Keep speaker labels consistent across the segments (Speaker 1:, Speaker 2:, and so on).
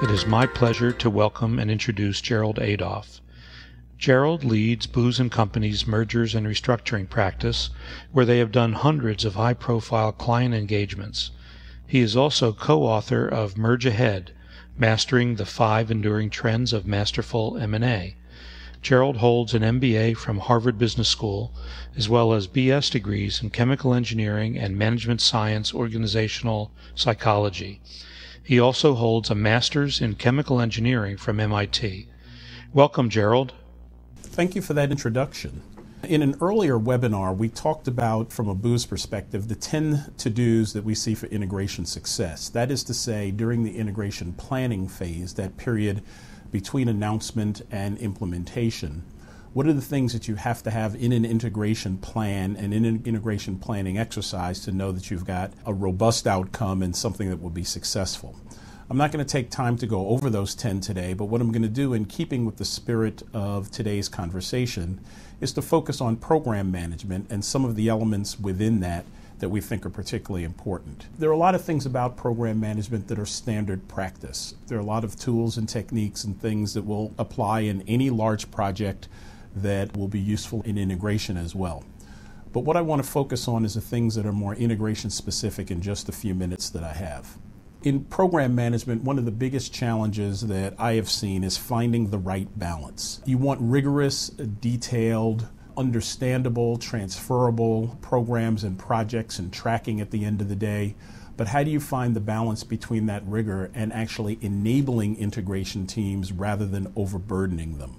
Speaker 1: It is my pleasure to welcome and introduce Gerald Adolph. Gerald leads Booz & Company's mergers and restructuring practice, where they have done hundreds of high-profile client engagements. He is also co-author of Merge Ahead, Mastering the 5 Enduring Trends of Masterful M&A. Gerald holds an MBA from Harvard Business School, as well as BS degrees in chemical engineering and management science organizational psychology. He also holds a master's in chemical engineering from MIT. Welcome, Gerald.
Speaker 2: Thank you for that introduction. In an earlier webinar, we talked about, from a Booz perspective, the 10 to-dos that we see for integration success. That is to say, during the integration planning phase, that period between announcement and implementation, what are the things that you have to have in an integration plan and in an integration planning exercise to know that you've got a robust outcome and something that will be successful? I'm not going to take time to go over those 10 today, but what I'm going to do, in keeping with the spirit of today's conversation, is to focus on program management and some of the elements within that we think are particularly important. There are a lot of things about program management that are standard practice. There are a lot of tools and techniques and things that will apply in any large project that will be useful in integration as well. But what I want to focus on is the things that are more integration specific in just a few minutes that I have. In program management, one of the biggest challenges that I have seen is finding the right balance. You want rigorous, detailed, understandable, transferable programs and projects and tracking at the end of the day, but how do you find the balance between that rigor and actually enabling integration teams rather than overburdening them?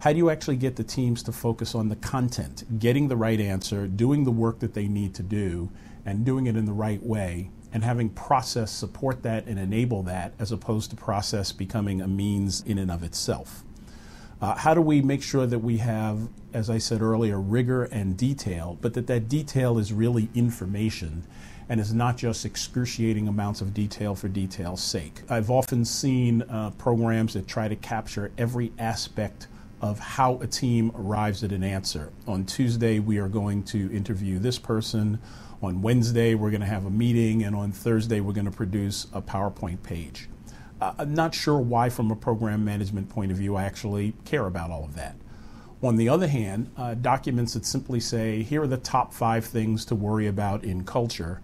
Speaker 2: How do you actually get the teams to focus on the content, getting the right answer, doing the work that they need to do, and doing it in the right way, and having process support that and enable that, as opposed to process becoming a means in and of itself? How do we make sure that we have, as I said earlier, rigor and detail, but that detail is really information and is not just excruciating amounts of detail for detail's sake? I've often seen programs that try to capture every aspect of how a team arrives at an answer. On Tuesday, we are going to interview this person. On Wednesday, we're going to have a meeting, and on Thursday, we're going to produce a PowerPoint page. I'm not sure why, from a program management point of view, I actually care about all of that. On the other hand, documents that simply say, here are the top 5 things to worry about in culture,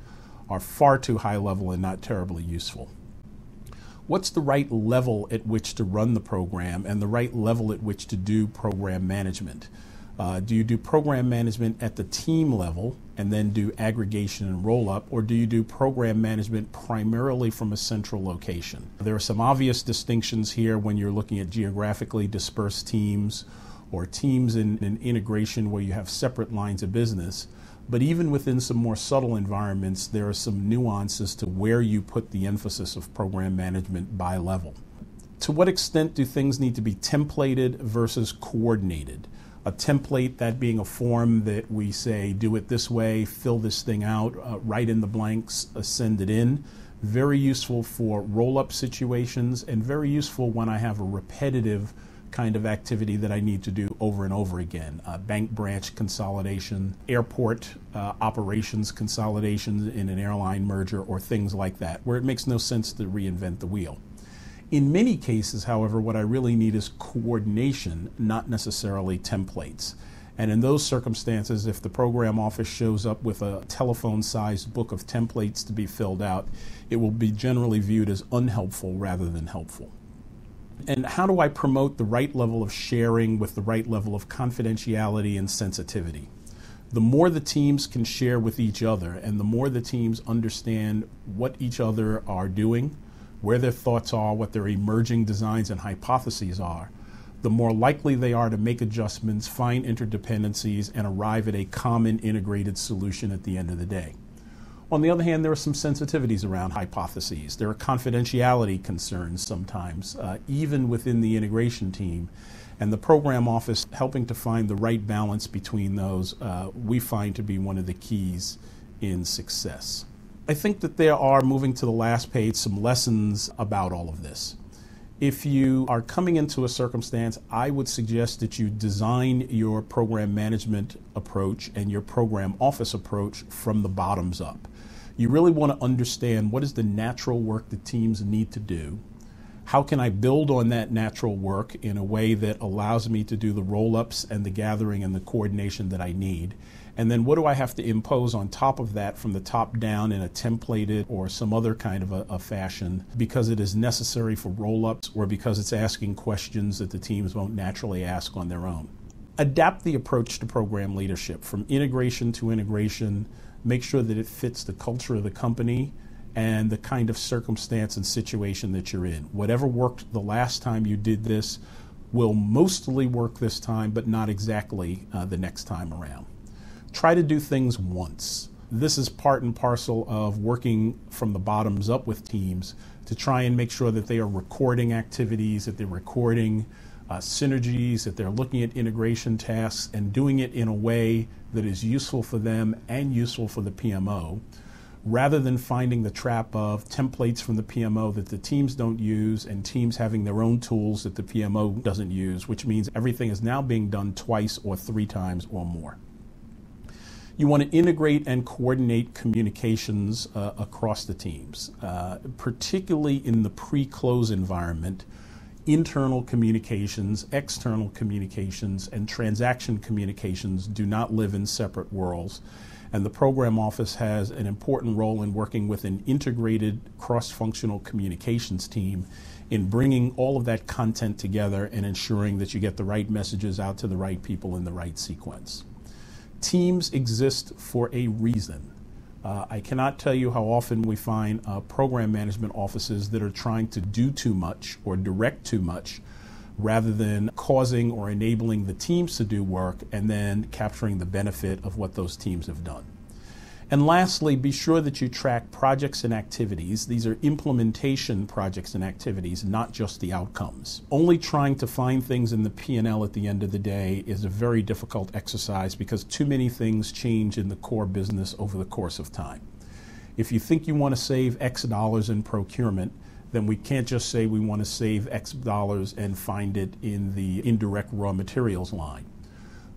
Speaker 2: are far too high level and not terribly useful. What's the right level at which to run the program and the right level at which to do program management? Do you do program management at the team level and then do aggregation and roll-up, or do you do program management primarily from a central location? There are some obvious distinctions here when you're looking at geographically dispersed teams or teams in an integration where you have separate lines of business. But even within some more subtle environments, there are some nuances to where you put the emphasis of program management by level. To what extent do things need to be templated versus coordinated? A template, that being a form that we say, do it this way, fill this thing out, write in the blanks, send it in. Very useful for roll-up situations and very useful when I have a repetitive kind of activity that I need to do over and over again. Bank branch consolidation, airport operations consolidation in an airline merger, or things like that, where it makes no sense to reinvent the wheel. In many cases, however, what I really need is coordination, not necessarily templates. And in those circumstances, if the program office shows up with a telephone-sized book of templates to be filled out, it will be generally viewed as unhelpful rather than helpful. And how do I promote the right level of sharing with the right level of confidentiality and sensitivity? The more the teams can share with each other and the more the teams understand what each other are doing, where their thoughts are, what their emerging designs and hypotheses are, the more likely they are to make adjustments, find interdependencies, and arrive at a common integrated solution at the end of the day. On the other hand, there are some sensitivities around hypotheses. There are confidentiality concerns sometimes, even within the integration team. And the program office helping to find the right balance between those, we find to be one of the keys in success. I think that there are, moving to the last page, some lessons about all of this. If you are coming into a circumstance, I would suggest that you design your program management approach and your program office approach from the bottoms up. You really want to understand what is the natural work that teams need to do. How can I build on that natural work in a way that allows me to do the roll-ups and the gathering and the coordination that I need? And then what do I have to impose on top of that from the top down in a templated or some other kind of a fashion because it is necessary for roll-ups or because it's asking questions that the teams won't naturally ask on their own? Adapt the approach to program leadership from integration to integration. Make sure that it fits the culture of the company and the kind of circumstance and situation that you're in. Whatever worked the last time you did this will mostly work this time, but not exactly the next time around. Try to do things once. This is part and parcel of working from the bottoms up with teams to try and make sure that they are recording activities, that they're recording synergies, that they're looking at integration tasks and doing it in a way that is useful for them and useful for the PMO, rather than finding the trap of templates from the PMO that the teams don't use and teams having their own tools that the PMO doesn't use, which means everything is now being done twice or 3 times or more. You want to integrate and coordinate communications across the teams, particularly in the pre-close environment. Internal communications, external communications, and transaction communications do not live in separate worlds. And the program office has an important role in working with an integrated cross-functional communications team in bringing all of that content together and ensuring that you get the right messages out to the right people in the right sequence. Teams exist for a reason. I cannot tell you how often we find program management offices that are trying to do too much or direct too much rather than causing or enabling the teams to do work and then capturing the benefit of what those teams have done. And lastly, be sure that you track projects and activities. These are implementation projects and activities, not just the outcomes. Only trying to find things in the P&L at the end of the day is a very difficult exercise because too many things change in the core business over the course of time. If you think you want to save X dollars in procurement, then we can't just say we want to save X dollars and find it in the indirect raw materials line.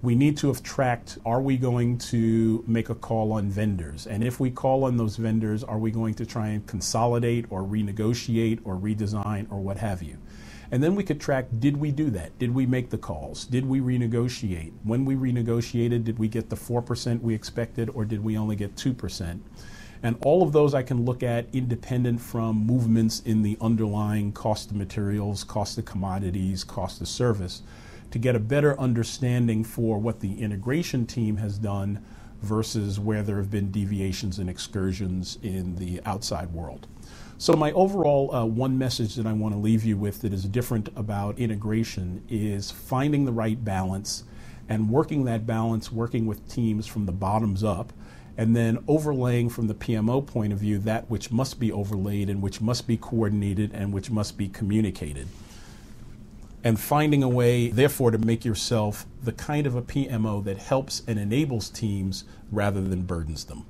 Speaker 2: We need to have tracked, are we going to make a call on vendors? And if we call on those vendors, are we going to try and consolidate or renegotiate or redesign or what have you? And then we could track, did we do that? Did we make the calls? Did we renegotiate? When we renegotiated, did we get the 4% we expected or did we only get 2%? And all of those I can look at independent from movements in the underlying cost of materials, cost of commodities, cost of service, to get a better understanding for what the integration team has done versus where there have been deviations and excursions in the outside world. So my overall one message that I want to leave you with that is different about integration is finding the right balance and working that balance, working with teams from the bottoms up, and then overlaying from the PMO point of view that which must be overlaid and which must be coordinated and which must be communicated. And finding a way, therefore, to make yourself the kind of a PMO that helps and enables teams rather than burdens them.